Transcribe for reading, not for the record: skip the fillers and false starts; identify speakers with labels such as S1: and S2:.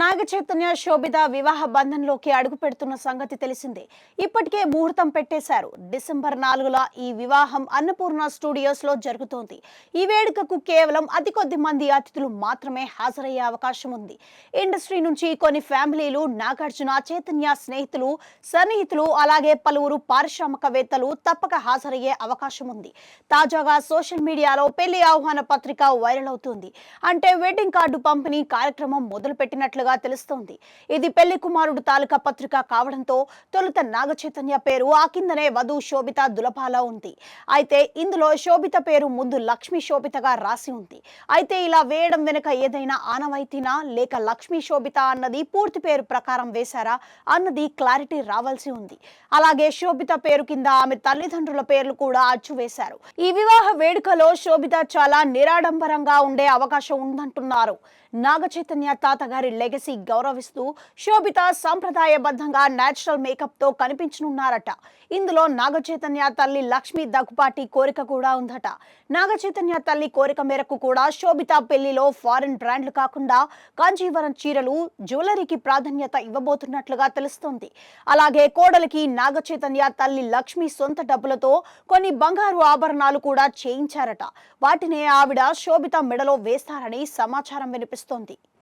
S1: నాగచైతన్య శోభిత వివాహ బంధంలోకి అడుగు పెడుతున్న సంగతి తెలిసిందే. ఇప్పటికే ముహూర్తం పెట్టేశారు. డిసెంబర్ 4న ఈ వివాహం అన్నపూర్ణ స్టూడియోస్ లో జరుగుతోంది. ఈ వేడుకకు కేవలం అతి కొద్ది మంది అతిథులు మాత్రమే హాజరయ్యే అవకాశం ఉంది. ఇండస్ట్రీ నుంచి కొన్ని ఫ్యామిలీలు, నాగార్జున, చైతన్య స్నేహితులు, సన్నిహితులు, అలాగే పలువురు పారిశ్రామికవేత్తలు తప్పక హాజరయ్యే అవకాశం ఉంది. తాజాగా సోషల్ మీడియాలో పెళ్లి ఆహ్వాన పత్రిక వైరల్ అవుతుంది. అంటే వెడ్డింగ్ కార్డు పంపిణీ కార్యక్రమం మొదలుపెట్టినట్లుగా తెలుస్తోంది. ఇది పెళ్లి కుమారుడు తాలూకా పత్రిక కావడంతో తొలుత నాగచైతన్య పేరు, ఆ కిందనే వధువు శోభిత దులపాల ఉంది. అయితే ఇందులో శోభిత పేరు ముందు లక్ష్మీ శోభితగా రాసి ఉంది. అయితే ఇలా వేయడం వెనుక ఏదైనా ఆనవాయితీనా లేక లక్ష్మీ శోభిత అన్నది పూర్తి పేరు ప్రకారం వేశారా అన్నది క్లారిటీ రావాల్సి ఉంది. అలాగే శోభిత పేరు కింద ఆమె తల్లిదండ్రుల పేర్లు కూడా అచ్చు వేశారు. ఈ వివాహ వేడుకలో శోభిత చాలా నిరాడంబరంగా ఉండే అవకాశం ఉందంటున్నారు. నాగచైతన్య తాతగారి లెగసీ గౌరవిస్తూ శోభిత సాంప్రదాయబద్ధంగా నేచురల్ మేకప్ తో కనిపించనున్నారట. ఇందులో నాగచైతన్య తల్లి లక్ష్మి దగ్గుపాటి కోరిక కూడా ఉందట. నాగచైతన్య తల్లి కోరిక మేరకు కూడా శోభిత పెళ్లిలో ఫారిన్ బ్రాండ్లు కాకుండా కాంజీవరం చీరలు, జ్యువెలరీకి ప్రాధాన్యత ఇవ్వబోతున్నట్లుగా తెలుస్తోంది. అలాగే కోడలికి నాగచైతన్య తల్లి లక్ష్మి సొంత డబ్బులతో కొన్ని బంగారు ఆభరణాలు కూడా చేయించారట. వాటినే ఆవిడ శోభిత మెడలో వేస్తారని సమాచారం వినిపిస్తోంది.